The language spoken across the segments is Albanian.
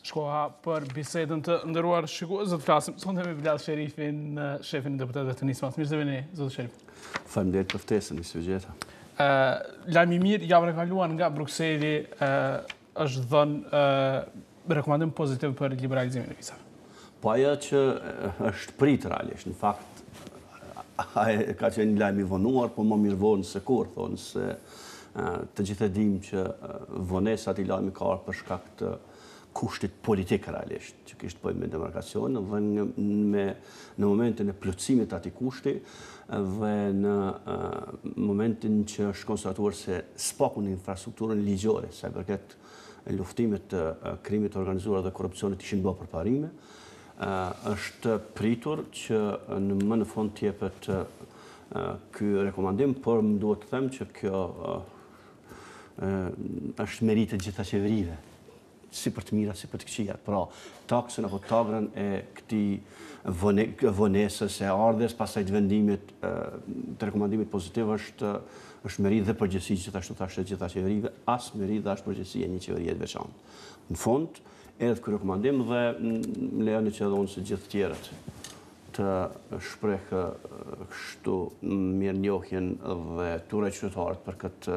Shkoha për bisedën të ndëruar shikues, do të flasim sonte me Bilall Sherifin, shefin e deputetëve të nismas. Mirë se vini, zotë Sherif. Faleminderit për ftesën, ishte gjeta. Lajmi i mirë javën e kaluar nga Brukseli është dhënë rekomandim pozitiv për liberalizimin e vizave. Po ajo që është pritur realisht, në fakt ka qenë një lajm i vonuar, po më mirë vonë se kur, thonë se të gjithë e dim që vonesat i lajmi ka ardhur për shkak të kushtit politik realisht, që kishte bëjë me demarkacion, dhe në momentin e plotësimit të atij kushti dhe në momentin që është konstatuar se s'pakun infrastrukturën ligjore, sa i përket luftimit të krimit të organizuar dhe korrupsionit ishin bërë përparime, është pritur që më në fund të jepet ky rekomandim, por më duhet të them që kjo është meritë të gjitha qeverive, si për të mira, si për të këqija. Pra, taksën apo tagrën e këtij vonesës e ardhes pasaj të vendimit, të rekomandimit pozitiv është meritë dhe përgjegjësi, gjithashtu thashë gjitha qeverive, as meritë dhe as përgjegjësi e një qeverie të veçantë. Në fund, edhe ky rekomandim dhe më lejoni që edhe unë se gjithë tjerët të shpreh kështu mirënjohjen dhe ture qytetarët për këtë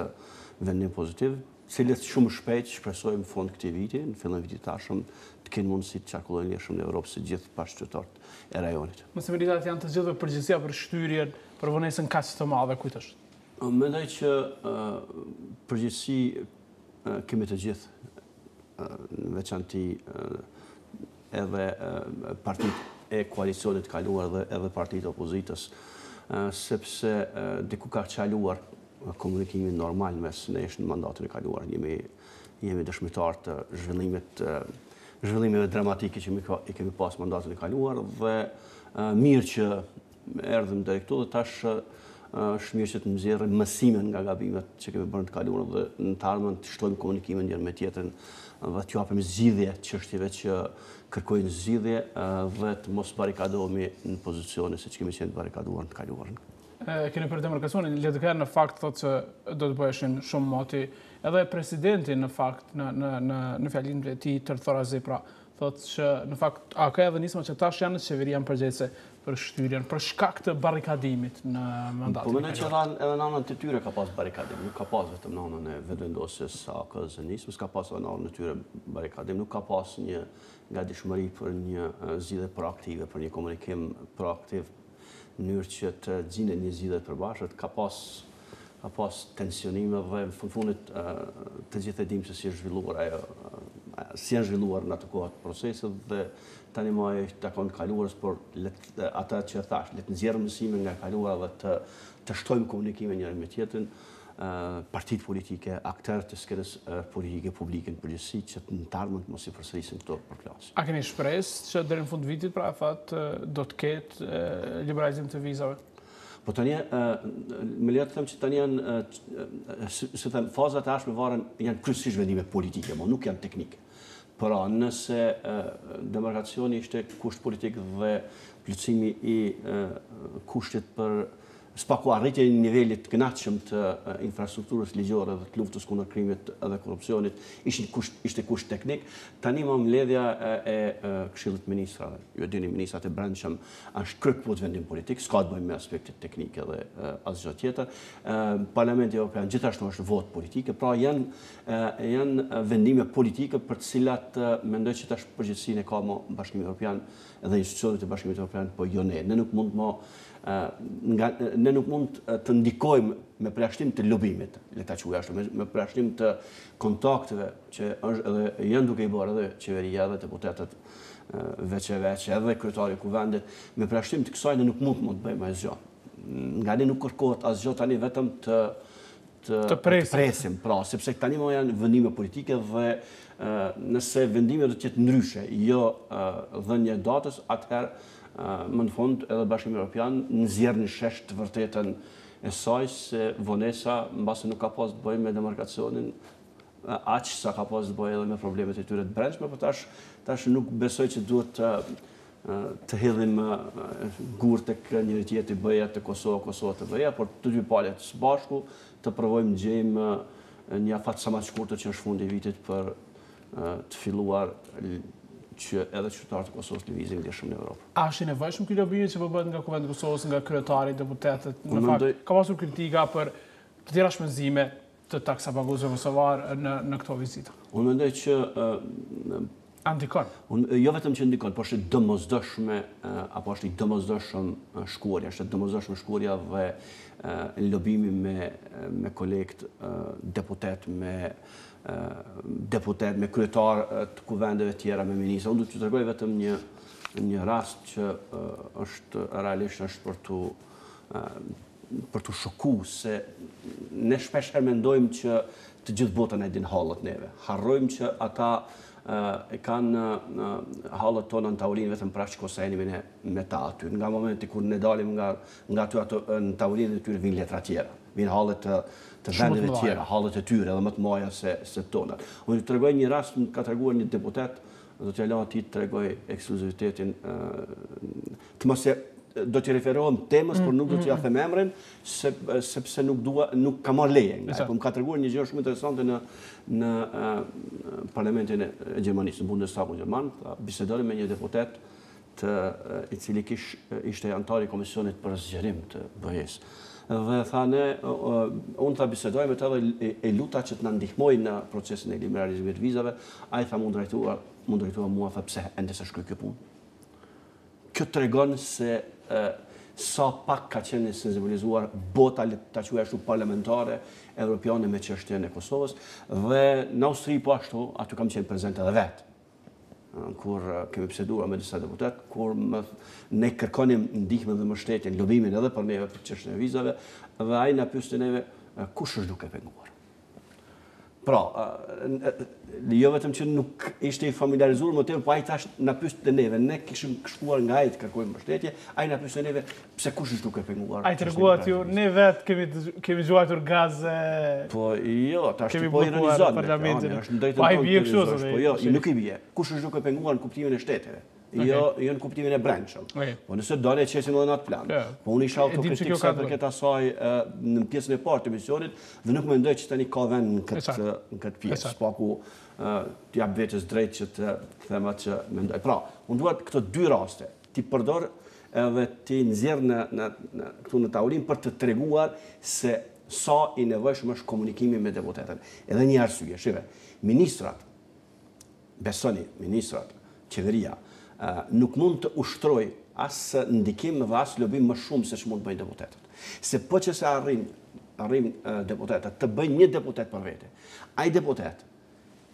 vendim pozitiv, cilët shumë shpejt shpresojmë fund këtij viti, në fillim vitit tashëm, të kenë mundësi të qarkullojnë lirshëm në Europë si gjithë bashkëqytetarët e rajonit. Mëse meritat janë të gjithë përgjegjësia për shtyrjen, për vonesën kaq të madhe, kujt është? Mendoj që përgjegjësi kemi të gjithë, në veçanti edhe partitë e koalicionit kaluar dhe edhe partitë opozitës, sepse diku ka qaluar komunikimin normal mes nesh në mandatin e kaluar. Jemi dëshmitar të zhvillimeve dramatike që i kemi pas mandatin e kaluar dhe mirë që erdhëm deri këtu dhe tash është mirë që të nxjerrim mësimin nga gabimet që kemi bërë të kaluar dhe në të ardhmen të shtojmë komunikimin njëri me tjetrin dhe të japim zgjidhje çështjeve që kërkojnë zgjidhje dhe të mos barikadohemi në pozicione siç kemi qenë të barikaduar në të kaluarën. Keni për demarkacionin, Ledker në fakt thotë se do të bëheshin shumë moti, edhe presidenti në fakt në fjalinë e tij tërthorazi, pra thotë që në fakt ka edhe nisma që tash janë në qeveri janë përgjegjëse për shtyrjen, për shkak të barikadimit në mandatin. Po mendoj që edhe në anën të tyre ka pas barikadim, nuk ka pas vetëm në anën e vendosjes së AK-s së nismës, ka pas edhe në anën e tyre barikadim, nuk ka pas një gatishmëri për një zgjidhje proaktive, për një komunikim proaktiv në mënyrë që të gjinin një zgjidhje të përbashkët, ka pas tensionime dhe në fundit të gjithë e dim se si janë zhvilluar në atë kohë proceset dhe tani më ajo takon kaluarës, por ata që thash, le të nxjerrim mësime nga e kaluara dhe të shtojmë komunikimin njëri me tjetrin, partitë politike, aktorë të skenës politike publike në përgjithësi që në të ardhmen të mos i përsërisin këto përplasje. A keni shpresë që deri në fund vitit pra do të ketë liberalizim të vizave? Po tani më lejo të them që tani janë si them fazat e ardhshme varen janë kryesisht vendime politike, nuk janë teknike. Pra, nëse demarkacioni ishte kusht politik dhe plotësimi i kushtit për s'paku arritje një nivelit të kënaqshëm të infrastrukturës ligjore dhe të luftës kundër krimit dhe korrupsionit ishte kusht teknik. Tani më mbledhja e Këshillit të Ministrave, ju e dini ministrat e brendshëm është kryepunt vendim politik, s'ka të bëjë me aspektet teknike dhe asgjë tjetër. Parlamenti Evropian gjithashtu është votë politike, pra janë vendime politike për të cilat mendoj që tash përgjegjësinë ka më Bashkimi Evropian dhe institucionet e Bashkimit Evropian, po jo ne. Ne nuk mund të ndikojmë me përjashtim të lobimit, le ta quaj ashtu, me përjashtim të kontakteve që edhe janë duke i bërë edhe qeveria dhe deputetët veç edhe kryetari i kuvendit, me përjashtim të kësaj ne nuk mund të bëjmë asgjë. Nga ne nuk kërkohet asgjë tani vetëm të presim, pra, sepse tani më janë vendime politike dhe nëse vendime do të jetë ndryshe, jo dhënje datës, atëherë më në fund edhe Bashkimi Evropian nxjerr në shesh të vërtetën e saj se vonesa mbase nuk ka pas të bëjë me demarkacionin aq sa ka pas të bëjë edhe me problemet e tyre të brendshme, por tash nuk besoj që duhet të hedhim gur tek njëri tjetri BE të Kosova të BE, por të dy palët së bashku të provojmë të gjejmë një afat sa më të shkurtër që është fundi i vitit për të filluar që edhe qytetarët e Kosovës lëvizin ndeshëm në Evropë. A është i nevojshëm ky lobim që po bëhet nga Kuvendi i Kosovës, nga kryetari, deputetët? Në fakt, ka pasur kritika për të tjera shpenzime të taksapaguzëve kosovar në këto vizita. Unë mendoj që Ndikon. Jo vetëm që ndikon, por është domosdoshme apo është i domosdoshëm shkuarja, është domosdoshme shkuarja dhe lobimi me kolegët deputet, me kryetar të kuvendeve tjera, me ministra. Unë do t'ju tregoj vetëm një rast që është realisht është për të shoku se ne shpesh herë mendojmë që të gjithë botën e din hallet neve. Harrojmë që ata e kanë hallet tona në tavolinë vetëm pra që kosenimi me ta aty. Nga momenti kur ne dalim nga aty ato në tavolinë e tyre vinë letra tjera. Vinë hallet të vendeve tjera, hallet e tyre edhe më të mëdha se tona. Unë ju tregoj një rast, më ka treguar një deputet, do t'ja lë atij të tregoj ekskluzivitetin të mos e do t'i referohem temës, por nuk do t'ja them emrin, sepse nuk ka marrë leje nga. Po më ka treguar një gjë shumë interesante në parlamentin e Gjermanisë, në Bundestagin gjerman, bisedoi me një deputet i cili ishte antar i komisionit për zgjerim të BE-s. Dhe thane, unë tha bisedoj me të dhe e luta që të na ndihmoj në procesin e liberalizimit të vizave, ai tha mund drejtua mua, tha pse ende se shkruaj kjo punë. Kjo tregon se sa pak ka qenë sensibilizuar bota ta quaj ashtu parlamentare evropiane me çështjen e Kosovës, dhe në Austri po ashtu, aty kam qenë prezent edhe vetë. Kur kemi biseduar me disa deputet, kur ne kërkonim ndihmën dhe mbështetjen, lobimin edhe për neve për çështjen e vizave, dhe ai na pyeste neve kush është duke penguar. Pra, jo vetëm që nuk ishte i familiarizuar më tepër, po ai tash na pyeste neve, ne kishim shkuar nga ai të kërkojmë mbështetje, ai na pyeste neve pse kush është duke penguar. Ai treguat ju, ne vet kemi gjuajtur gaze. Po jo, tash po ironizon. Po ai bie kështu ose po jo, nuk i bie. Kush është duke penguar në kuptimin e shteteve? Jo në kuptimin e brendshëm. Po nëse do ne qesim edhe në atë plan. Po unë isha autokritik sa përket asaj në pjesën e parë të misionit dhe nuk mendoj që tani ka vend në këtë pjesë. Spaku t'jap vetes drejt që të them atë që mendoj. Pra, unë dua këto dy raste ti përdor edhe ti nxjerr këtu në tavolinë për të treguar se sa i nevojshëm është komunikimi me deputetët. Edhe një arsye, shive, ministrat, besoni, ministrat, qeveria, nuk mund të ushtroj as ndikim dhe as lobim më shumë se që mund të bëjnë deputetët. Se po që se arrim deputetët të bëjnë një deputet për vete, ai deputet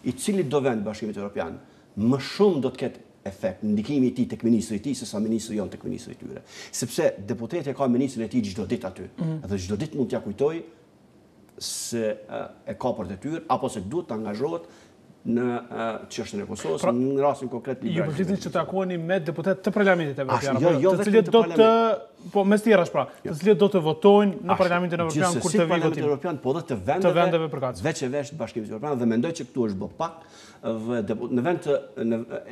i cili do vend Bashkimit Evropian më shumë do të ketë efekt ndikimi i tij tek ministri i tij se sa ministri jon tek ministri i tyre. Sepse deputeti ka ministrin e tij çdo ditë aty. Dhe çdo ditë mund t'ia kujtoj se e ka për detyrë apo se duhet të angazhohet në çështjen e Kosovës, në rastin konkret ju përflitin që takoni me deputet të Parlamentit Evropian, të cilët do të po mes tjerash pra, të cilët do të votojnë në Parlamentin Evropian kur të vijë votimi. Evropian, po dhe të vendeve përkatëse. Veç e veç të Bashkimit Evropian dhe mendoj që këtu është bë pak dhe në vend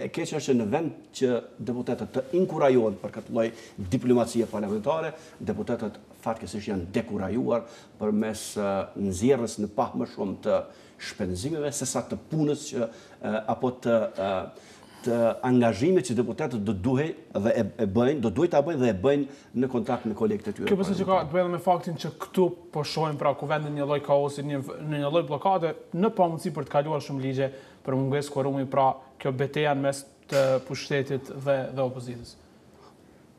e keq është në vend që deputetët të inkurajohen për këtë lloj diplomacie parlamentare, deputetët fatkesisht janë dekurajuar përmes nxjerrjes në pak më shumë të shpenzimeve se sa të punës që apo të angazhimit që deputetët do duhet dhe e bëjnë, do duhet ta bëjnë dhe e bëjnë në kontakt me kolegët e tyre. Kjo besoj që ka të bëjë me faktin që këtu po shohim pra kuvendin një lloj kaosi, në një lloj bllokade, në pamundësi për të kaluar shumë ligje, për mungesë korumi, pra kjo betejë mes të pushtetit dhe opozitës.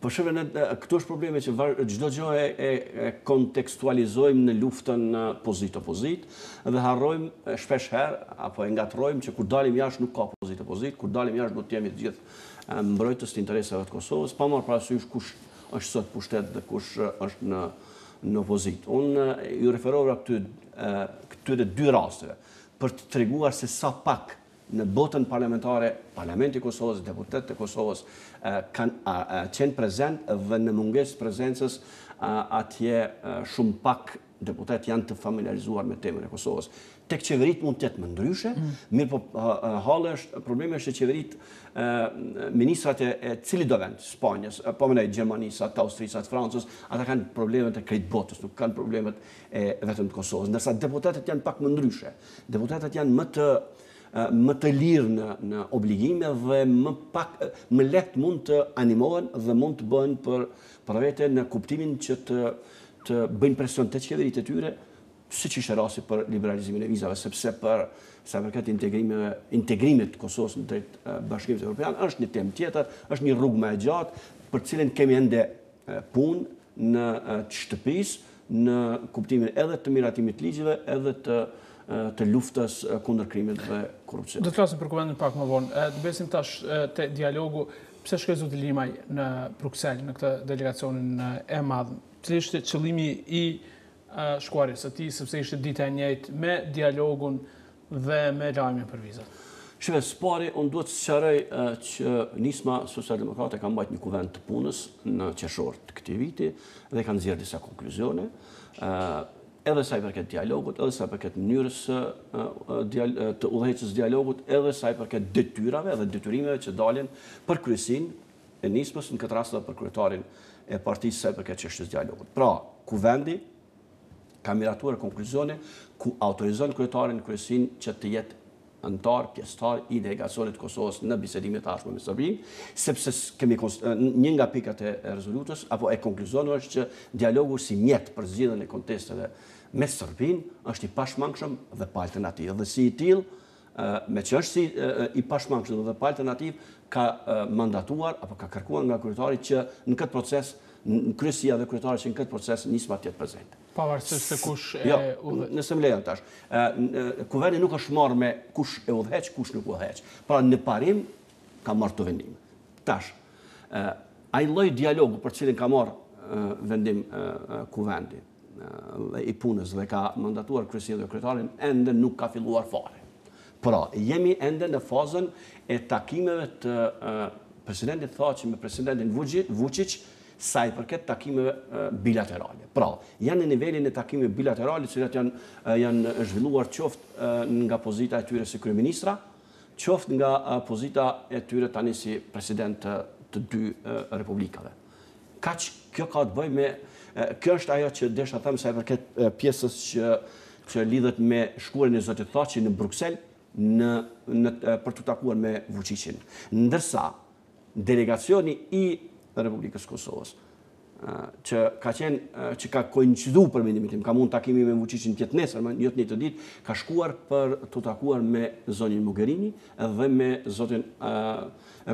Po shëve, këtu është probleme që çdo gjë e kontekstualizojmë në luftën pozit-opozit dhe harrojmë shpesh herë, apo e ngatrojmë që kur dalim jashtë nuk ka pozit-opozit, kur dalim jashtë do të jemi të gjithë mbrojtës të interesave të Kosovës, pa marrë parasysh kush është sot pushtet dhe kush është në opozit. Unë ju referova këtyre dy rasteve për të treguar se sa pak në botën parlamentare, Parlamenti i Kosovës, deputetët e Kosovës kanë qenë prezent dhe në mungesë prezencës atje shumë pak deputet janë të familiarizuar me temën e Kosovës. Tek qeverit mund të jetë më ndryshe, mirë po problemi është që qeverit, ministrat e cili do vend, Spanjës, po më nej Gjermanisë, atë Austrisë, atë Francës, ata kanë problemet e krejt botës, nuk kanë problemet e vetëm të Kosovës, ndërsa deputetet janë pak më ndryshe. Deputetet janë më të lirë në obligime dhe më lehtë mund të animohen dhe mund të bëhen për vete në kuptimin që të bëjnë presion të qeverit e tyre, si që ishte rasti për liberalizimin e vizave, sepse sa përket integrimit të Kosovës në drejt Bashkimit Evropian, është një temë tjetër, është një rrugë më e gjatë, për cilën kemi ende punë në shtëpisë, në kuptimin edhe të miratimit ligjeve, edhe të luftës kundër krimit dhe korrupsionit. Do të flasim për kuvendin pak më vonë. Të besim tash te dialogu, pse shkoi zoti Limaj në Bruksel, në këtë delegacionin e madh? Cili ishte qëllimi i shkuarjes së tij, sepse ishte dita e njëjtë me dialogun dhe me lajmin për vizat? Shqipe, spari, unë duhet të sqaroj që nisma socialdemokrate ka mbajtur një kuvend të punës në qershor të këtij viti dhe kanë nxjerrë disa konkluzione, edhe sa i përket dialogut, edhe sa i përket mënyrës të udhëheqjes dialogut, edhe sa i përket detyrave dhe detyrimeve që dalin për kryesinë e nismës, në këtë rast edhe për kryetarin e partisë sa i përket çështjes dialogut. Pra, kuvendi ka miratuar konkluzione ku autorizon kryetarin në kryesinë që të jetë antar, pjesëtar i delegacionit të Kosovës në bisedimet tashme me Serbinë, sepse një nga pikat e rezolutës apo e konkluzionit është që dialogu si mjet për zgjidhjen e kontesteve me Serbinë është i pashmangshëm dhe pa alternativë. Dhe si i tillë, me që është si i pashmangshëm dhe pa alternativë, ka mandatuar apo ka kërkuar nga kryetari që në këtë proces, në kryesia dhe kryetari që në këtë proces nisma të jetë prezente. Pavarësisht se kush e udhëheq. Nëse më lejon tash. Kuvendi nuk është marrë me kush e udhëheq, kush nuk udhëheq. Pra në parim ka marrë të vendim. Tash, ai lloj dialogu për cilin ka marrë vendim kuvendi i punës dhe ka mandatuar kryesia dhe kryetarin ende nuk ka filluar fare. Pra, jemi ende në fazën e takimeve të presidentit Thaçi me presidentin Vučić sa i përket takimeve bilaterale. Pra, janë në nivelin e takimeve bilaterale, të cilat janë zhvilluar qoftë nga pozita e tyre si kryeministra, qoftë nga pozita e tyre tani si president të dy republikave. Kaq kjo ka të bëjë me kjo është ajo që desha them sa i përket pjesës që lidhet me shkuarjen e zotit Thaçi në Bruksel për të takuar me Vučićin. Ndërsa delegacioni i Republikës Kosovës, që ka koincidu për mendimin tim, ka mund takimi me Vučićin tjetë nesër, më njëtë një të ditë, ka shkuar për të takuar me zonin Mogherini dhe me zotin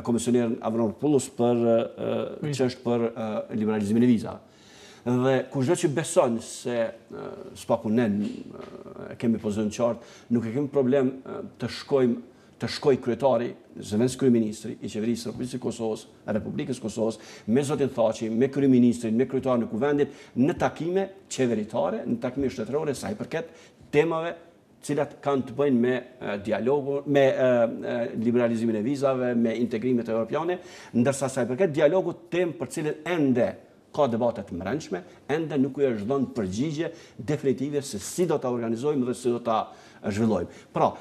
komisionerin Avramopoulos që është për liberalizimin e vizave. Dhe kushdo që beson se s'paku ne kemi pozicion qartë, nuk e kemi problem të shkoj kryetari, zëvendës kryeministri i qeverisë së Republikës Kosovës, me zotin Thaçi, me kryeministrin, me kryetarin e kuvendit, në takime qeveritare, në takime shtetërore, sa i përket temave cilat kanë të bëjnë me dialogu, me liberalizimin e vizave, me integrimet evropiane, ndërsa sa i përket dialogut temë për cilën ende ka debatet më rëndshme, ende nuk u është dhënë përgjigje definitive se si do ta organizojmë dhe si do ta zhvillojmë. Pra,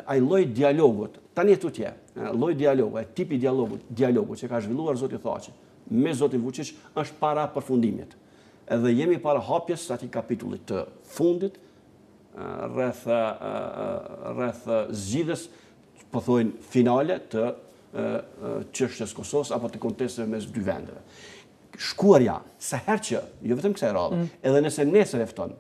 ai lloj dialogut, tani tutje, lloj dialogu, tipi dialogu që ka zhvilluar zoti Thaçi me zotin Vučić është para përfundimit. Edhe jemi para hapjes atij kapitullit të fundit rreth zgjidhjes, po thojnë finale të çështjes Kosovës apo të kontesteve mes dy vendeve. Shkuarja, sa herë që, jo vetëm kësaj radhe, edhe nëse nesër e fton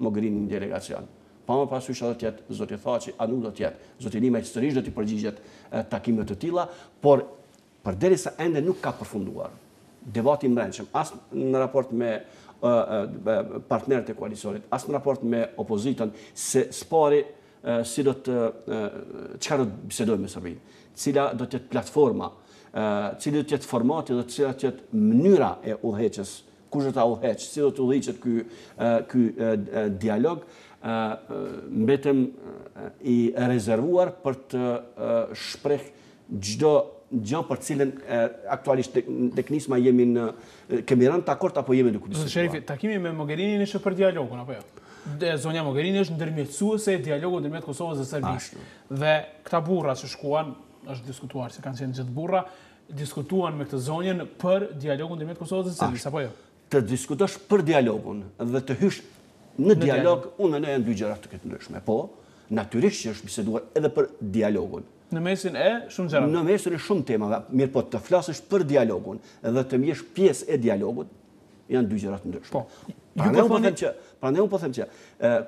Mogherini në delegacion, pa më parasysh edhe të jetë zoti Thaçi, a nuk do të jetë zoti Limaj sërish do t'i përgjigjet takime të tilla, por përderisa ende nuk ka përfunduar debati i brendshëm, as në raport me partnerët e koalicionit, as në raport me opozitën, se spari si do të çka do të bisedojmë me Serbinë, cila do të jetë platforma, cili do të jetë formati dhe cila do të jetë mënyra e udhëheqjes, kush do ta udhëheq, si do të udhëhiqet ky dialog, mbetem i rezervuar për të shpreh çdo gjë për cilën aktualisht tek nisma kemi rënë dakord apo jemi duke diskutuar. Sherifi, takimi me Mogherinin ishte për dialogun apo jo? Zonja Mogherini është ndërmjetësuese e dialogut ndërmjet Kosovës dhe Serbisë. Dhe këta burra që shkuan, është diskutuar se kanë qenë gjithë burra, diskutuan me këtë zonjën për dialogun ndërmjet Kosovës dhe Serbisë apo jo? Të diskutosh për dialogun dhe të hysh në dialog, unë mendoj janë dy gjëra të këtë ndryshme. Po, natyrisht që është biseduar edhe për dialogun. Në mesin e shumë gjërave. Në mesin e shumë temave, mirë po të flasësh për dialogun dhe të mjesh pjesë e dialogut, janë dy gjëra të ndryshme. Po. Prandaj unë po them që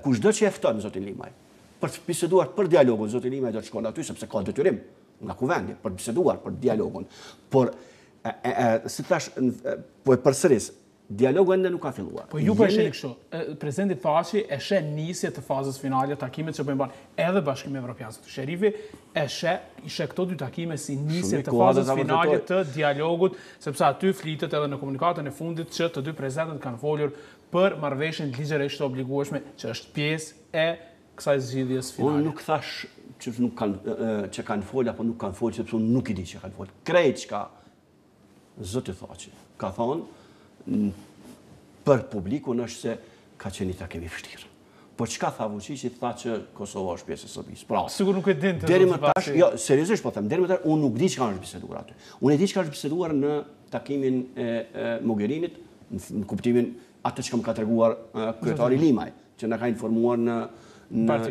kushdo që e fton zotin Limaj për të biseduar për dialogun, zoti Limaj do të shkon aty sepse ka detyrim nga kuvendi për të biseduar për dialogun. Por si thash, po e përsëris, dialogu ende nuk ka filluar. Po ju po e sheni kështu. Presidenti Thaçi e sheh nisje të fazës finale takimet që po i bën edhe Bashkimi Evropian. Sherifi e sheh këto dy takime si nisje të fazës finale të dialogut, sepse aty flitet edhe në komunikatën e fundit që të dy presidentët kanë folur për marrëveshjen ligjërisht të obligueshme që është pjesë e kësaj zgjidhjes finale. Unë nuk thash që kanë folur apo nuk kanë folur, sepse unë nuk i di që kanë folur. Krejt çka zoti Thaçi ka thonë për publikun është se ka qenë një takim i vështirë. Po çka tha Vučići, tha që Kosova është pjesë e Serbisë. Pra, sigur nuk e dinte. Deri më tash, jo, seriozisht po them, deri më tash unë nuk di çka është biseduar aty. Unë e di çka është biseduar në takimin e Mogherinit, në kuptimin atë që më ka treguar kryetari Limaj, që na ka informuar në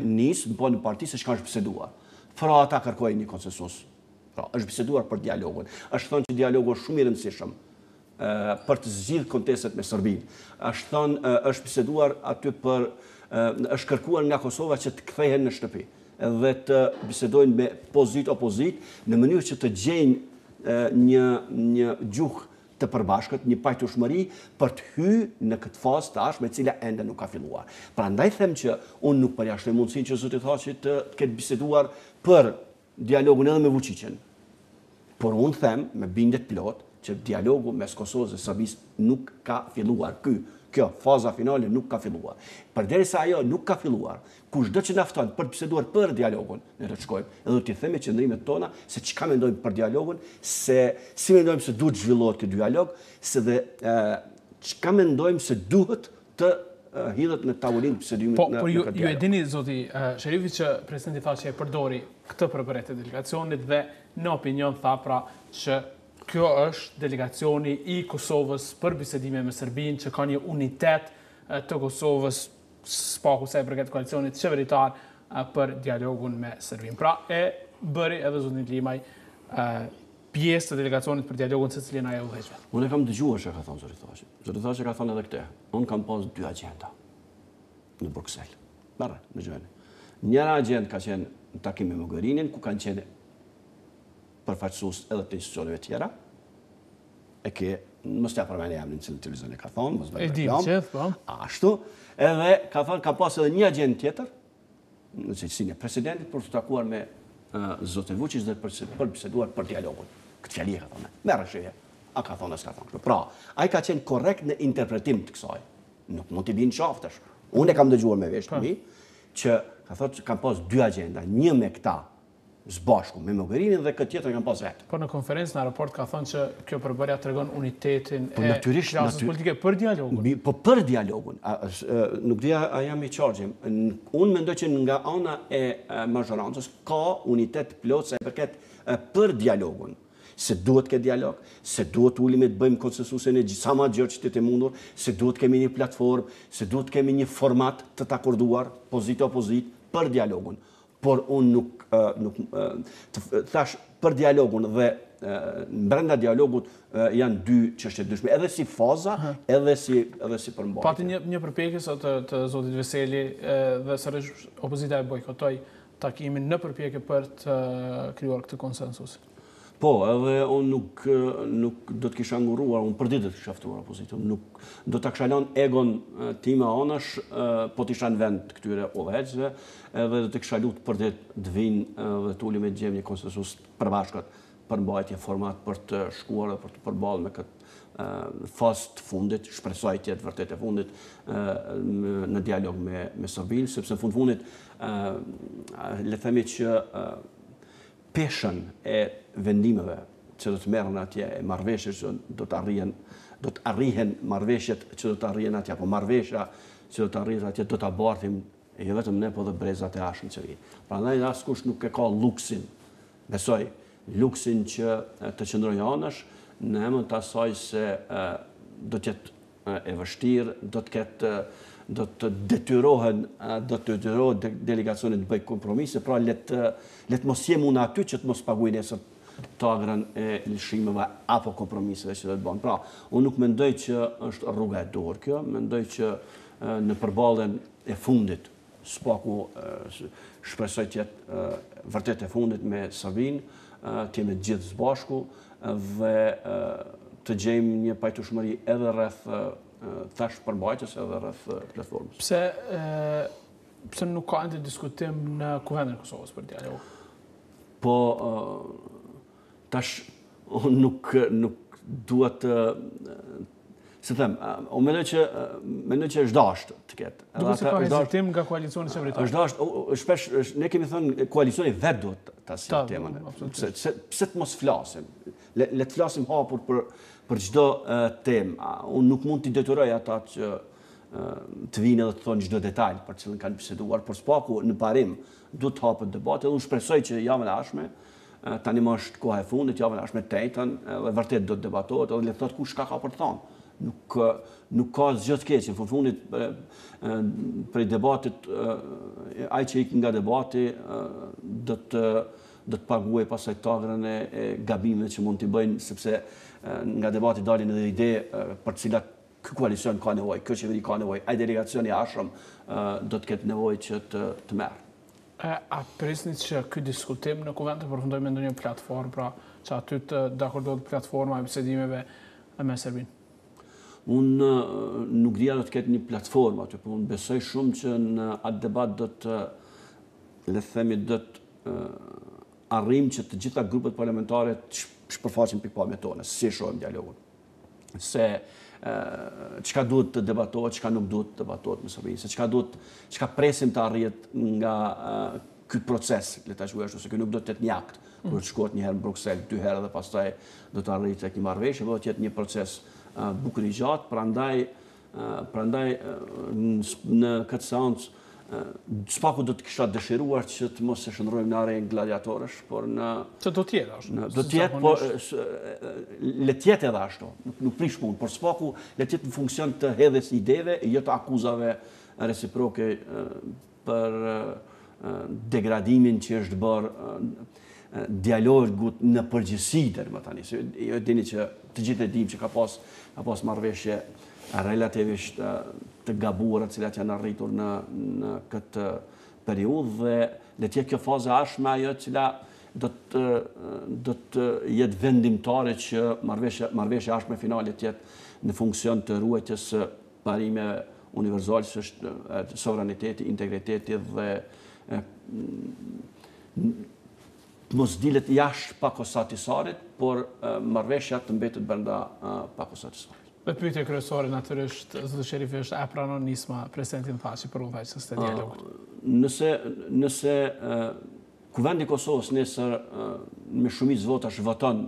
NIS, po në parti se çka është biseduar. Pra ata kërkojnë një konsensus. Pra, është biseduar për dialogun. Është thënë që dialogu është shumë i rëndësishëm për të zgjidhur kontestet me Serbinë. Është thënë është biseduar aty për është kërkuar nga Kosova që të kthehen në shtëpi dhe të bisedojnë me opozit në mënyrë që të gjejnë një gjuhë të përbashkët, një pajtueshmëri për të hyrë në këtë fazë tash me cila ende nuk ka filluar. Prandaj them që unë nuk përjashtoj mundësinë që zoti Thaçi të ketë biseduar për dialogun edhe me Vučićin. Por unë them me bindje plot që dialogu mes Kosovës dhe Serbisë nuk ka filluar. Kjo faza finale nuk ka filluar. Përderisa ajo nuk ka filluar, kushdo që na fton për të biseduar për dialogun, ne do të shkojmë edhe do t'i themi qëndrimet tona se çka mendojmë për dialogun, se si mendojmë se duhet zhvillohet ky dialog, se dhe çka mendojmë se duhet të hidhet në tavolinë bisedimit në Po ju e dini zoti Sherifi që presidenti Thaçi e përdori këtë për bërjet e delegacionit dhe në opinion tha pra që kjo është delegacioni i Kosovës për bisedime me Serbinë që ka një unitet të Kosovës spaku sa i përket koalicionit qeveritar për dialogun me Serbinë. Pra e bëri edhe zotin Limaj pjesë të delegacionit për dialogun se cilin ajo udhëheqve. Unë e kam dëgjuar që ka thonë zoti Thaçi. Zoti Thaçi ka thonë edhe këtë. Unë kam pas 2 agenda në Bruksel. Marrë, dëgjoni. Njëra agenda ka qenë në takim me Mogherinin, ku kanë qenë përfaqësues edhe të institucioneve tjera. E ke, mos t'ja përmendë emrin në televizion e ka thonë, mos bëj reklam. Ashtu, edhe ka thonë ka pas edhe një agjendë tjetër, në cilësinë e presidentit për të takuar me zotin Vučić dhe për biseduar për dialogun. Këtë fjali ka thonë. Merre shije. A ka thonë as ka thonë. Pra, ai ka qenë korrekt në interpretim të kësaj. Nuk mund t'i binë qaftesh. Unë e kam dëgjuar me vesh të mi që ka thotë që kam pas 2 agenda, një me këta zbashku me Mogherinin dhe këtë tjetër kanë pas vetë. Po në konferencë në aeroport ka thënë që kjo përbërja tregon unitetin e klasës politike për dialogun. Po për dialogun. Nuk dia a jam i qargjim. Unë mendoj që nga ana e mazhorancës ka unitet plot sa i përket për dialogun. Se duhet ke dialog, se duhet ulimi të bëjmë konsensusin e sa ma gjërë që të mundur, se duhet kemi një platformë, se duhet kemi një format të takorduar, opozit për dialogun. Por unë nuk thash për dialogun dhe brenda dialogut janë 2 çështje ndryshme, edhe si faza, edhe si përmbajtje. Pati një përpjekje sot të zotit Veseli dhe sërish opozita e bojkotoi takimin në përpjekje për të krijuar këtë konsensus. Po, edhe unë nuk do të kisha nguruar, unë për ditë do të kisha ftuar opozitën. Nuk do ta kisha lënë egon time anash, po të isha në vend këtyre udhëheqësve, edhe do të kisha lutur për ditë të vinë dhe të ulim e gjejmë një konsensus përbashkët për mbajtje format për të shkuar dhe për të përballë me këtë fazë të fundit, shpresoj të jetë vërtet e fundit në dialog me Serbinë, sepse në fundit le themi që peshën e vendimeve që do të merren atje, marrëveshjet që do të arrihen marrëveshjet që do të arrihen atje, apo marrëveshja që do të arrihet atje do ta bartim jo vetëm ne, po dhe brezat e ashëm që vinë. Prandaj askush nuk e ka luksin, besoj, luksin që të qëndrojë anësh, në emër të asaj se do të jetë e vështirë, do të detyrohet delegacionit të bëjë kompromise, pra let mos jem unë aty që të mos paguajnë nesër tagrën e lëshimeve apo kompromiseve që do të bëhen. Pra, unë nuk mendoj që është rruga e duhur kjo, mendoj që në përballjen e fundit, spaku shpresoj të jetë vërtet e fundit me Sabin, të jemi gjithë së bashku dhe të gjejmë një pajtueshmëri edhe rreth thash përmbajtjes edhe rreth platformës. Pse nuk ka ende diskutim në Kuvendin e Kosovës për dialog? Po tash unë nuk duhet si them, unë mendoj që është dashur të ketë. Duke se ka hezitim nga koalicioni qeveritar. Është dashur, shpesh ne kemi thënë koalicioni vetë duhet ta sjellë temën. Pse të mos flasim? Le të flasim hapur për çdo temë. Unë nuk mund t'i detyroj ata që të vinë edhe të thonë çdo detaj për cilën kanë biseduar, por spaku në parim duhet të hapet debate. Unë shpresoj që javën e ardhshme, tani më është koha e fundit, javën e ardhshme tejtën, dhe vërtet do të debatohet edhe le të thotë kush ka për të thonë. Nuk ka zgjë të keq, në fundit prej debatit, ai që ik nga debati do të paguajë pastaj tagrën e gabimeve që mund t'i bëjnë, sepse nga debati dalin edhe ide për cilat ky koalicion ka nevojë, kjo qeveri ka nevojë, ai delegacioni i ashëm do të ketë nevojë që të merr. A prisni që ky diskutim në Kuvend të përfundojë me ndonjë platformë, pra që aty të dakordohet platforma e bisedimeve me Serbinë? Unë nuk dija do të ketë një platformë aty, por unë besoj shumë që në atë debat do të, le të themi, do të arrim që të gjitha grupet parlamentare të shpërfaqin pikpamjet tona, si e shohim dialogun. Se çka duhet të debatohet, çka nuk duhet të debatohet me Serbinë, se çka presim të arrihet nga ky proces, le ta quajmë ashtu, se ky nuk do të jetë një akt, kur të shkohet një herë në Bruksel, 2 herë dhe pastaj do të arrihet tek një marrëveshje, do të jetë një proces bukur i gjatë, prandaj në këtë seancë spaku do të kisha dëshiruar që të mos e shndrojmë në arenë gladiatorësh, por në që do të jetë ashtu. Do të jetë, po le të jetë edhe ashtu, nuk prish punë, por spaku le të jetë në funksion të hedhjes ideve, jo të akuzave reciproke për degradimin që është bërë dialogut në përgjithësi deri më tani. Jo dini që të gjithë e dimë që ka pas marrëveshje relativisht të gabuara të cilat janë arritur në këtë periudhë dhe le të jetë kjo fazë e ardhshme ajo e cila do të jetë vendimtare që marrëveshja e ardhshme finale të jetë në funksion të ruajtjes së parimeve universale, që është sovraniteti, integriteti dhe mos dilet jashtë pakosatisarit, por marrëveshja të mbetet brenda pakosatisarit. Dhe pyetja kryesore natyrisht, zotë Sherifi, është a pranon nisma presidentin Thaçi për udhëheqjes së dialogut? Nëse Kuvendi i Kosovës nesër me shumicë votash voton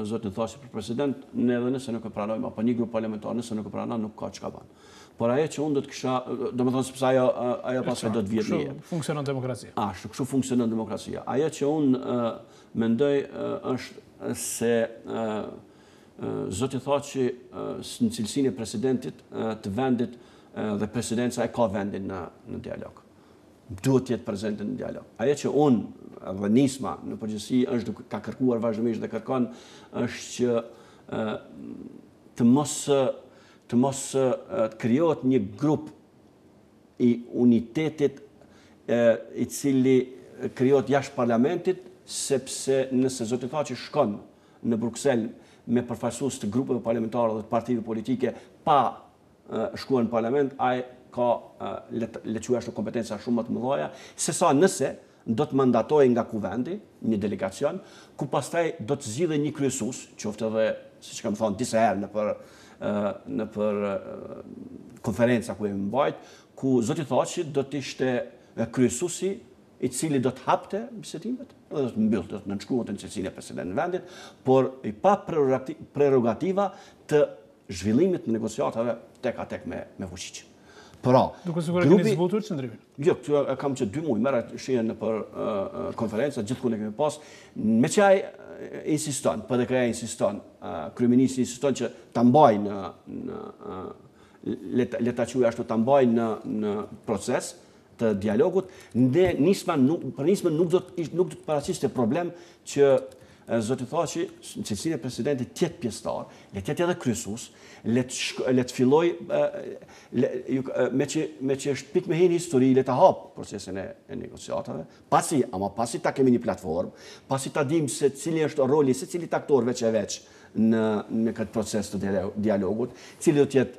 zotin Thaçi për president, ne edhe nëse nuk e pranojmë, apo një grup parlamentar nëse nuk e pranon, nuk ka çka bën. Por ajo që unë do të kisha, domethënë sepse ajo pastaj do të vijë mirë. Kështu funksionon demokracia. Kështu funksionon demokracia. Ajo që unë mendoj është se zoti Thaçi në cilësinë e presidentit të vendit dhe presidenca e ka vendin në dialog. Duhet të jetë prezente në dialog. Ajo që unë dhe nisma në përgjithësi është ka kërkuar vazhdimisht dhe kërkon është që të mos krijohet një grup i unitetit i cili krijohet jashtë parlamentit, sepse nëse zoti Thaçi shkon në Bruksel me përfaqësues të grupeve parlamentare dhe të partive politike pa shkuar në parlament, ai ka le të quajmë kompetenca shumë më të mëdha, sesa nëse do të mandatojë nga kuvendi një delegacion, ku pastaj do të zgjidhej një kryesues, qoftë edhe, siç kam thënë disa herë në për konferenca ku jemi mbajt, ku zoti Thaçi do të ishte kryesuesi i cili do të hapte bisedimet, dhe do të mbyllte, do të nënshkruante në cilësinë e presidentit të vendit, por i pa prerogativa të zhvillimit në negociatave tek a tek me fuqiqë. Pra, duke sigurisht keni zbutur qëndrimin. Jo, këtu kam që 2 muaj, merret shihen për konferenca, gjithkund e kemi pas, me që ai insiston, PDK insiston, kryeministri insiston që ta mbajnë le ta quaj ashtu, ta mbajnë në proces të dialogut. Për nismën nuk do të paraqiste problem që zoti Thaçi, në cilësinë e presidentit, tjetë pjesëtar, le të jetë edhe kryesues, le të filloj me që është pikë me hini histori, le të hap procesin e negociatave, pasi ta kemi një platformë, pasi ta dim se cili është roli se cilit aktor veç e veç në këtë proces të dialogut, cili do të jetë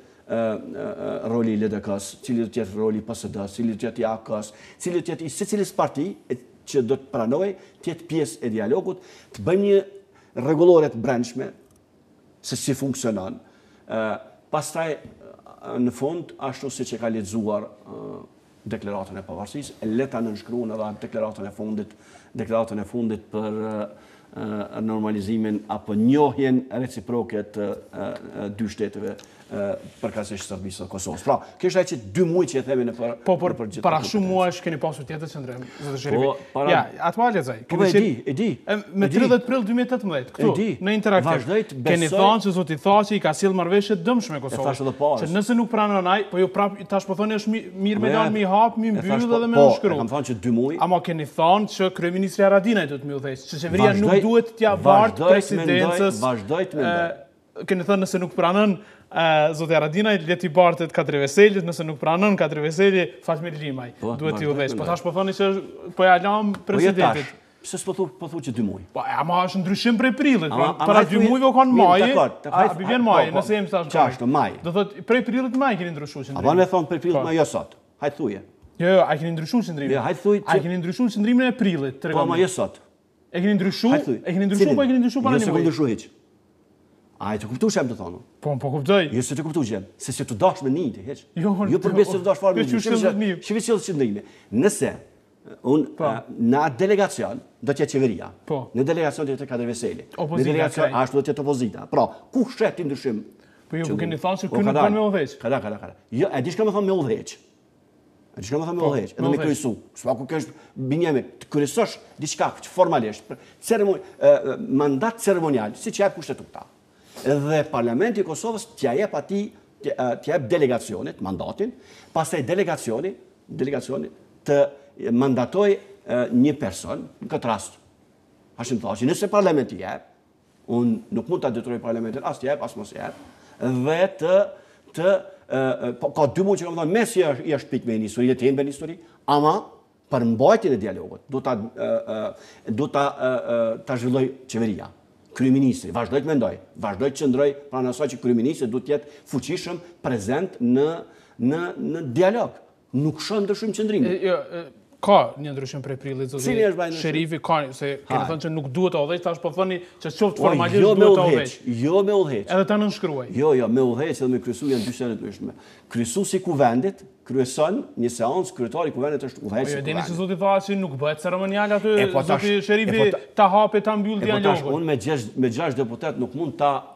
roli i LDK-s, cili do të jetë roli i PSD-s, cili do të jetë i AK-s, cili do të jetë i secilis parti që do të pranoj të jetë pjesë e dialogut, të bëjmë një rregullore të brendshme se si funksionon. Pastaj në fund, ashtu siç e ka lexuar deklaratën e pavarësisë, le ta nënshkruan edhe deklaratën e fundit për normalizimin apo njohjen reciproke të dy shteteve përkatësisht Serbisë dhe Kosovës. Pra, kjo është ai që 2 muaj që e themi në për gjithë. Para shumë muajsh keni pasur tjetër qendrim, zotë Sherifi. Ja, atë ma lexoj. E di. Me 30 prill 2018 këtu në Interaktiv. Keni thënë se zoti Thaçi i ka sill marrëveshje dëmshme Kosovës. Që nëse nuk pranon ai, po ju prap tash po thoni është mirë me dalë me hap, me mbyll dhe me shkruaj. Kam thënë që 2 muaj. Ama keni thënë që kryeministri Haradinaj do të më udhëheqë, që qeveria nuk duhet t'ia vartë presidencës. Vazhdoj të mendoj. Keni thënë nëse nuk pranon zoti Haradinaj le t'i bartet Katri Veselit, nëse nuk pranon Katri Veseli, Fatmir Limaj duhet t'i udhëheqë. Po tash po thoni se po ja lam presidentit. Pse s'po thu që 2 muaj? Po ama është ndryshim prej prillit. Para 2 muajve kanë maj. A vjen maj, nëse jemi tash. Çfarë maj? Do thotë prej prillit maj keni ndryshuar qendrimin. Apo më thon prej prillit maj jo sot. Hajt thuje. Jo, a keni ndryshuar qendrimin? Jo, hajt thuj. A keni ndryshuar qendrimin e prillit? Po më jo sot. E keni ndryshuar? Po e keni ndryshuar para një muaji. Jo, s'e ndryshuar hiç. Ai të kuptosh jam të thonë. Po kuptoj. Jo se të kuptosh jam, se të dash me një hiç. Jo për besë të dash fare me një. Shivicë qendrimi. Nëse në atë delegacion do të jetë qeveria. Në delegacion do të jetë Katri Veseli. Në delegacion ashtu do të jetë opozita. Pra, ku shet ti ndryshim? Po ju keni thënë se këtu nuk kanë me udhëheq. Kada. Jo, e di çka më thon me udhëheq. Edhe me kryesu. S'pa ku kesh binjeme të kryesosh diçka formalisht, mandat ceremonial, siç jep kushtetuta. Edhe Parlamenti i Kosovës t'ia jep atij, t'ia jep delegacionit mandatin, pastaj delegacioni të mandatoj një person, në këtë rast. Hashim Thaçi, nëse Parlamenti jep, unë nuk mund ta detyroj Parlamentin as t'jep, as mos jep, dhe ka 2 muaj që kam thënë mesi është pikë me një histori, le të jenë me një histori, ama për mbajtjen e dialogut do ta zhvilloj qeveria. Kryeministri, vazhdoj të mendoj, vazhdoj të qëndroj pranë asaj që kryeministri duhet të jetë fuqishëm, prezent në dialog. Nuk shon ndryshim qëndrimi. Ka një ndryshim prej prillit, zoti Sherifi, ka se keni thënë që nuk duhet të udhëheq, tash po thoni që qoftë formalisht duhet të udhëheq. Jo me udhëheq. Edhe ta nënshkruaj. Jo, me udhëheq edhe me kryesu janë 2 sene të ndryshme. Kryesuesi i kuvendit kryeson një seancë, kryetari i kuvendit është udhëheqësi i kuvendit. Dini se zoti Thaçi nuk bëhet ceremonial aty, zoti Sherifi ta hapë ta mbyll dialogun. Unë me 6 deputet nuk mund ta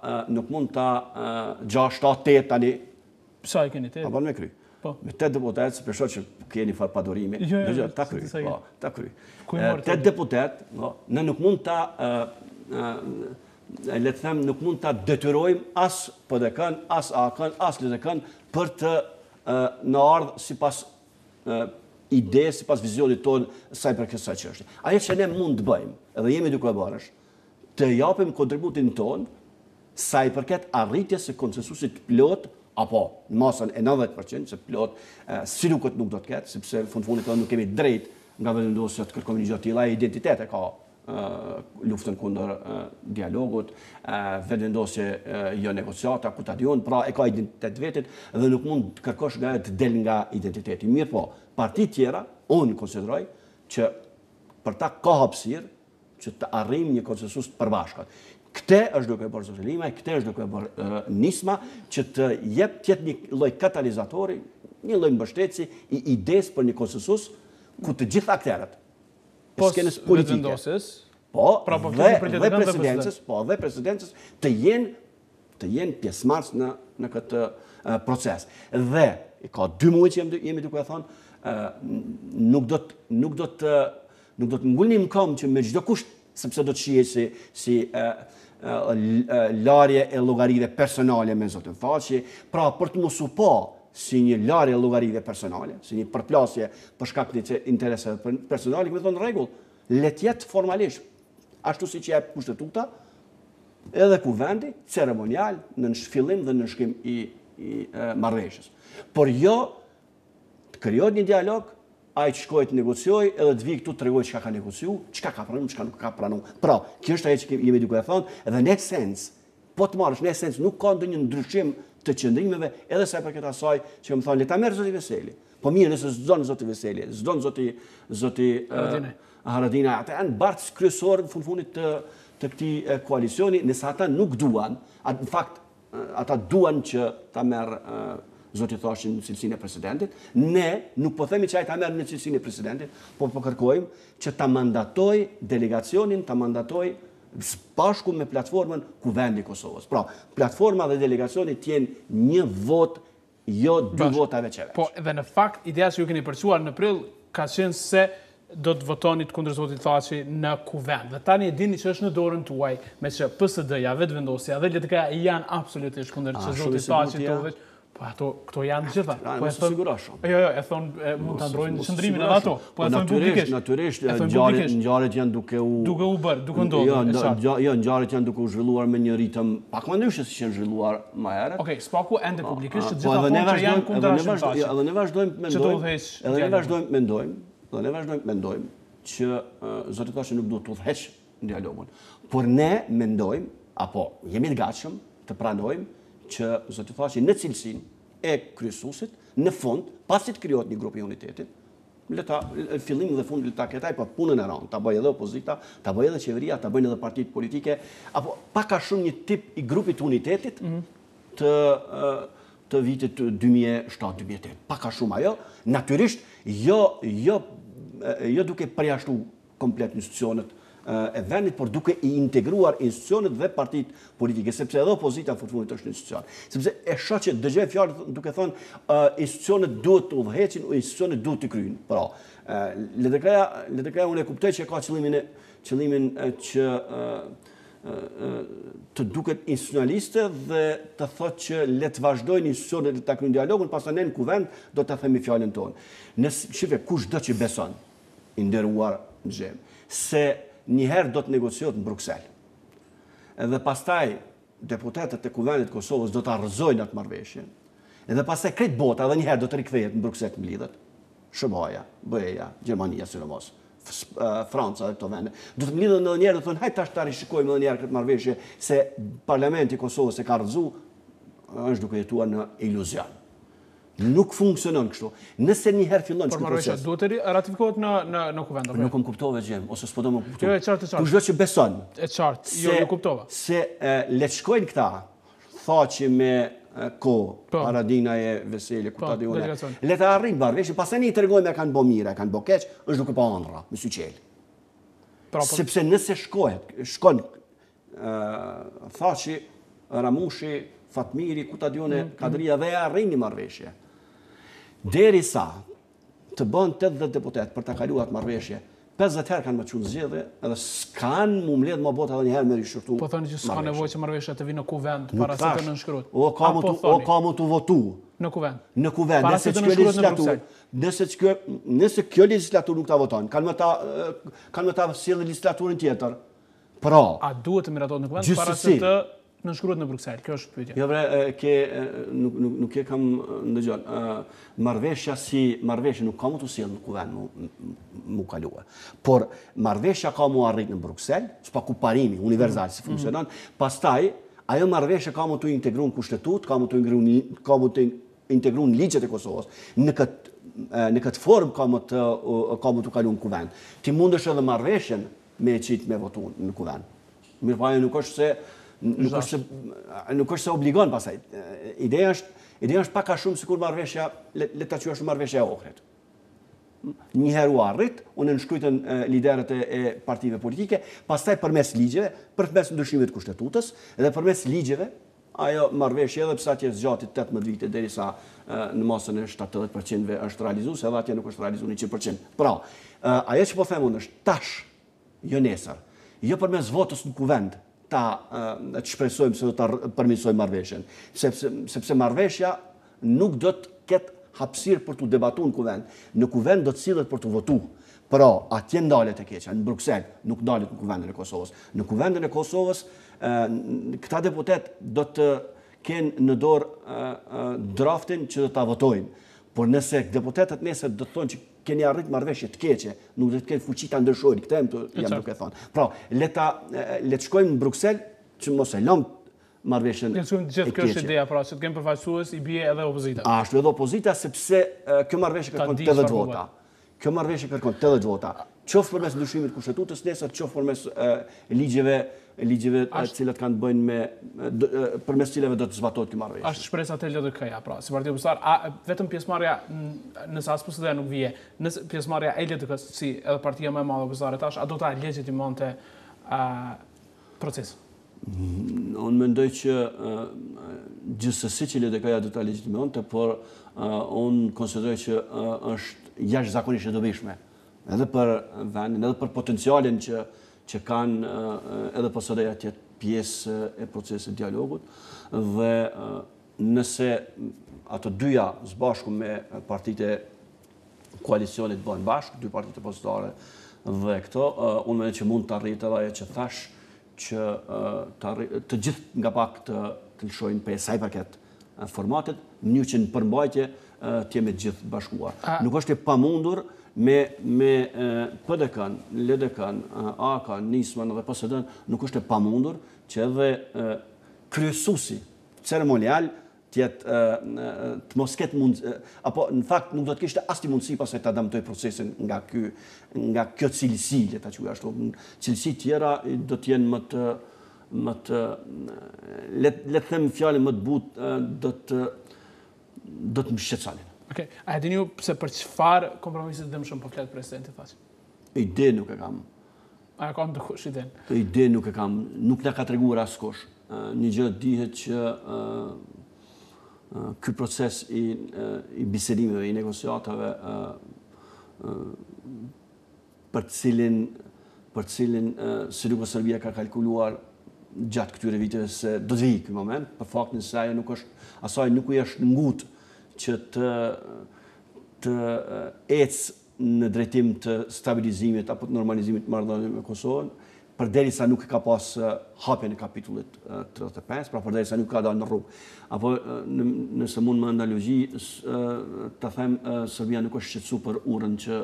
6, 7, 8 tani. Sa i keni 8? Apo me kry. Me 8 deputet, se përshot që keni farë padorimi. Ta kry. 8 deputet, ne nuk mund ta, le të them, nuk mund ta detyrojmë as PDK-n, as AK-n, as LDK-n për të në ardhë sipas ide, sipas vizionit tonë saj për kësaj çështje. Ajo që ne mund të bëjmë, edhe jemi duke bërë, të japim kontributin tonë sa i përket arritjes së konsensusit plot, apo në masën e 90% se plot, si nuk do të ketë, sepse në fundit nuk kemi drejt nga vendosja të kërkojmë një gjë të tilla, identitet e ka luftën kundër dialogut, vendosje jo negociata, ku ta diun, pra e ka identitet vetit dhe nuk mund të kërkosh nga të del nga identiteti. Mirë po, partit tjera, unë konsideroj që për ta ka hapësirë që të arrijmë një konsensus të përbashkët. Këtë është duke bërë zoti Limaj, këtë është duke bërë nisma që të jetë një lloj katalizatori, një lloj mbështetësi i idesë për një konsensus ku të gjithë aktorët, skenës politike. Po, dhe presidencës të jenë pjesëmarrës në këtë proces. Dhe, ka 2 muaj që jemi duke e thonë, nuk do të ngulnim kom që me çdo kusht, sepse do të shihet si larje e llogarive personale me zotin Faqi, pra për të mos u pa si një larje e llogarive personale, si një përplasje për shkak të interesave personale, kemi thonë rregull, le të jetë formalisht, ashtu siç jep kushtetuta, edhe kuvendi ceremonial në fillim dhe në shkim i marrëveshjes. Por jo të krijohet një dialog, ai që shkojë të negociojë edhe të vijë këtu të tregojë çka ka negociu, çka ka pranuar, çka nuk ka pranuar. Pra, kjo është ajo që jemi duke e thonë, edhe në esencë, po të marrësh në esencë nuk ka ndonjë ndryshim të qëndrimeve, edhe sa për këtë asaj që më thonë, le ta merr zoti Veseli. Po mirë, nëse s'don zoti Veseli, s'don zoti Haradina, ata janë bartës kryesor në fundit të këtij koalicioni, nëse ata nuk duan, në fakt ata duan që ta merr zoti Thashin në cilësinë e presidentit, ne nuk po themi që ai ta merr në cilësinë e presidentit, por po kërkojmë që ta mandatoj delegacionin, ta mandatoj bashku me platformën Kuvendi i Kosovës. Pra, platforma dhe delegacioni të jenë një vot, jo 2 vota veç. Po, edhe në fakt, ideja që ju keni përcuar në prill ka qenë se do të votonit kundër zotit Thaçi në kuvend. Dhe tani e dini që është në dorën tuaj, me që PSD-ja, vetëvendosja dhe LDK janë absolutisht kundër që zotit Thaçi të udhëheq. Po këto janë gjitha. Po e sigurosh. Jo, e thonë mund ta ndrojnë qëndrimin edhe ato. Po e thonë publikisht. Natyrisht ngjarjet janë duke u bërë, duke ndodhur. Jo, ngjarjet janë duke u zhvilluar me një ritëm pak më ndryshe se që zhvilluar më herët. Okej, spaku ende publikisht që gjitha thonë që janë kundër Thaçit. Edhe ne vazhdojmë mendojmë që zoti Thaçi nuk duhet të udhëheq në dialogun. Por ne mendojmë apo jemi të gatshëm të pranojmë që zoti Thaçi në cilësinë e kryesuesit, në fund, pasi të krijohet një grup i unitetit, fillim dhe fund ta ketaj për punën e rëndë, ta bëjë edhe opozita, ta bëjë edhe qeveria, ta bëjnë edhe partitë politike, apo pak a shumë një tip i grupit unitetit të vitit 2007-2008. Pak a shumë ajo, natyrisht jo duke përjashtu komplet institucionet e vendit, por duke i integruar institucionet dhe partitë politike, sepse edhe opozita në fundit është institucion. Sepse e shoh që dëgjoj fjalë duke thonë institucionet duhet të udhëheqin, institucionet duhet të kryejnë. Pra, LDK-ja unë e kuptoj që ka qëllimin që të duket institucionaliste dhe të thotë që le të vazhdojnë institucionet të kryejnë dialogun, pastaj ne në kuvend do ta themi fjalën tonë. Shife, kushdo që beson, i nderuar xhem, se njëherë do të negociohet në Bruksel. Edhe pastaj deputetët e Kuvendit Kosovës do të arrëzojnë atë marrëveshje. Edhe pastaj krejt bota edhe njëherë do të rikthehet në Bruksel të mlidhet. SBA-ja, BE-ja, Gjermania sidomos, Franca dhe këto vende. Do të mlidhen edhe njëherë do thonë hajde tash ta rishikojmë edhe njëherë këtë marrëveshje se Parlamenti i Kosovës e ka arrëzuar, është duke jetuar në iluzion. Nuk funksionon kështu. Nëse njëherë fillon çdo proces. Duhet të ratifikohet në kuvend. Nuk më kuptove xhem, ose s'po do më kuptoj. Jo, e qartë. Kushdo që beson. E qartë. Jo, nuk kuptova. Se le të shkojnë këta, Thaçi me Haradina e Veseli, ku ta di unë. Le të arrijnë marrëveshje, pastaj i tregojmë kanë bë mirë, kanë bë keq, është duke pa ëndra, me syqel. Sepse nëse shkon Thaçi, Ramushi, Fatmiri, ku ta di unë, Kadria dhe arrijnë marrëveshje. Derisa të bën 80 deputet për ta kaluar atë marrëveshje, 50 herë kanë më çuar zgjedhje, edhe s'kan më mbledh më bota edhe një herë me rishurtu. Po thonë që s'ka nevojë që marrëveshja të vinë në kuvend para se të nënshkruhet. O ka më të votu. Në kuvend. Në kuvend, nëse kjo legislaturë nuk ta voton, kanë më ta sjellë legislaturën tjetër. Pra, a duhet të miratohet në kuvend para se të nënshkruhet në Bruksel? Kjo është pyetja. Jo nuk e kam ndëgjon. Marrëveshja si marrëveshje nuk ka më të sjellë në kuvend mu kalua. Por marrëveshja ka mu arrit në Bruksel, s'pa ku parimi universal si funksionon. Pastaj ajo marrëveshje ka mu të integruar në kushtetut, ka mu të integruar në ligjet e Kosovës. Në këtë formë ka mu të kaluar në kuvend. Ti mundesh edhe marrëveshjen me qitë me votu në kuvend. Mirë pa nuk është se obligon pasaj. Ideja është pak a shumë sikur marrëveshja, le ta quash marrëveshja e Ohrit. njëherë u arrit, unë nënshkrujtën liderët e partive politike, pastaj përmes ligjeve, përmes ndryshimit të kushtetutës, edhe përmes ligjeve, ajo marrëveshje edhe pse atje zgjati 18 vite derisa në masën e 70% është realizuar, edhe atje nuk është realizuar 100%. Pra, ajo që po them unë është tash, jo nesër, jo përmes votës në kuvend, të shpresojmë se do ta përmirësojmë marrëveshjen, sepse marrëveshja nuk do të ketë hapësirë për të debatuar në kuvend. Në kuvend do të sillet për të votuar. Pra, atje ndalet e keqja, në Bruksel, nuk ndalet në kuvendin e Kosovës. Në kuvendin e Kosovës, këta deputet do të kenë në dorë draftin që do ta votojnë. Por nëse deputetët nesër do të thonë që keni arrit marrëveshje të keqe, nuk do të kenë fuqi ta ndryshojnë, këtë jam duke thënë. Pra, le të shkojmë në Bruksel, që mos e lëmë marrëveshjen e keqe. Gjithë kjo është ideja, pra, që të kemë përfaqësues, i bie edhe opozita. Ashtu edhe opozita, sepse kjo marrëveshje kërkon 80 vota. Kjo marrëveshje kërkon 80 vota. Qoftë përmes ndryshimit të kushtetutës nesër, qoftë përmes ligjeve të cilat kanë të bëjnë me përmes cilave do të zbatohet kjo marrëveshje. Është shpresa e LDK-ja, pra, si Partia Opozitare, vetëm pjesëmarrja nëse as PSD nuk vije, nëse pjesëmarrja e LDK-s si edhe partia më e madhe opozitare tash, a do ta legitimonte procesin? Unë mendoj që gjithsesi që LDK-ja do ta legitimonte, por unë konsideroj që është jashtëzakonisht e dobishme, edhe për vendin, edhe për potencialin që kanë edhe PSD-ja të jetë pjesë e procesit dialogut, dhe nëse ato dyja sbashku me partitë e koalicionit bëhen bashkë, dy partitë opozitare dhe këto, unë mendoj që mund të arrihet edhe ajo që thash, që të gjithë nga pak të lëshojnë për sa i përket formatit, në një që në përmbajtje të jemi gjithë bashkuar. Nuk është e pamundur me PDK-n, LDK-n, AK-n, Nismën dhe PSD-n, nuk është e pamundur që edhe kryesuesi ceremonial të mos ketë mundësi, apo në fakt nuk do të kishte asnjë mundësi pastaj ta dëmtoj procesin nga kjo cilësi, le ta quaj ashtu. Cilësi tjera do të jenë më të le të them fjalën më të butë, do të më shqetësonin. Okej, a e dini ju pse për çfarë kompromisit dëmshëm po flet presidenti thash? Ide nuk e kam. A ka ndonjë ide? Ide nuk e kam, nuk na ka treguar askush. Një gjë dihet që ky proces i bisedimeve, i negociatave për cilin Sigurisht Serbia ka kalkuluar gjatë këtyre viteve se do të vijë ky moment, për faktin se asaj nuk i është ngut që të ecë në drejtim të stabilizimit apo të normalizimit të marrëdhënieve me Kosovën, përderisa nuk ka pas hapjen e kapitullit 35, pra përderisa nuk ka dalë në rrugë. Apo nëse mund me analogji të them, Serbia nuk është shqetësuar për urën që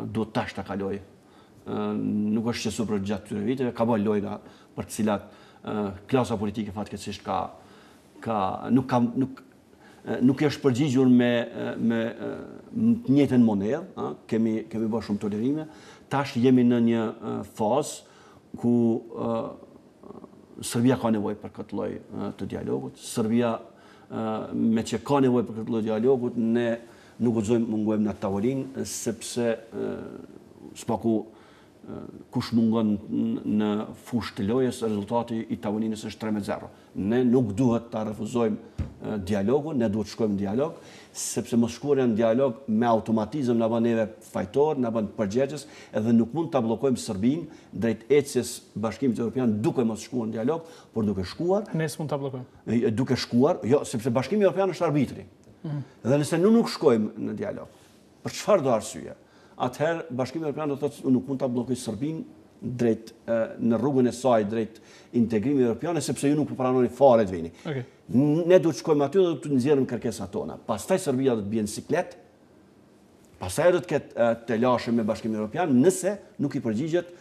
duhet tash ta kalojë. Nuk është shqetësuar për gjatë këtyre viteve, ka bërë lojra për të cilat klasa politike fatkeqësisht nuk është përgjigjur me të njëjtën monedhë, kemi bërë shumë tolerime. Tash jemi në një fazë ku Serbia ka nevojë për këtë lloj të dialogut. Serbia me që ka nevojë për këtë lloj dialogut, ne nuk guxojmë mungojmë në tavolinë, sepse spaku kush mungon në fushë të lojës, rezultati i tavolinës është 3-0. Ne nuk duhet ta refuzojmë dialogun, ne duhet shkojmë në dialog, sepse mos shkuarja në dialog me automatizëm na bën neve fajtor, na bën përgjegjës, edhe nuk mund ta bllokojmë Serbinë drejt ecjes Bashkimit Evropian duke mos shkuar në dialog, por duke shkuar. Ne s'mund ta bllokojmë. Duke shkuar, jo, sepse Bashkimi Evropian është arbitri. Dhe nëse nuk shkojmë në dialog, për çfarë do arsye? Atëherë Bashkimi Evropian do të thotë nuk mund ta bllokoj Serbinë drejt në rrugën e saj drejt integrimit evropian, sepse ju nuk po pranoni fare të vini. Ne duhet të shkojmë aty dhe të nxjerrim kërkesat tona. Pastaj Serbia do të bie në siklet. Pastaj do të ketë të lashëm me Bashkimin Evropian nëse nuk i përgjigjet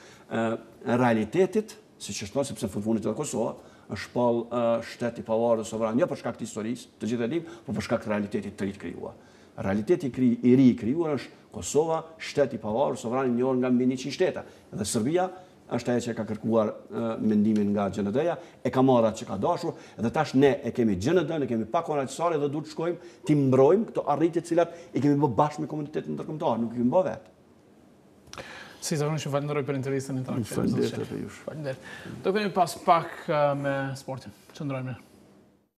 realitetit, siç është thënë, sepse në fundit të Kosova është shpall shtet i pavarur sovran, jo për shkak të historisë, të gjithë e dim, por për shkak të realitetit të ri të krijuar. Realiteti i ri i krijuar është Kosova, shtet i pavarur, sovran i njohur nga mbi 100 shtete. Dhe Serbia është ajo që ka kërkuar mendimin nga GND-ja, e ka marrë atë që ka dashur, edhe tash ne e kemi GND, ne kemi pak konacisare dhe duhet të shkojmë, ti mbrojmë këto arritje të cilat i kemi bërë bashkë me komunitetin ndërkombëtar, nuk i kemi bërë vetë. Si zakonisht ju falenderoj për intervistën interaktive. Faleminderit. Faleminderit. Do kemi pas pak me sportin. Qëndrojmë.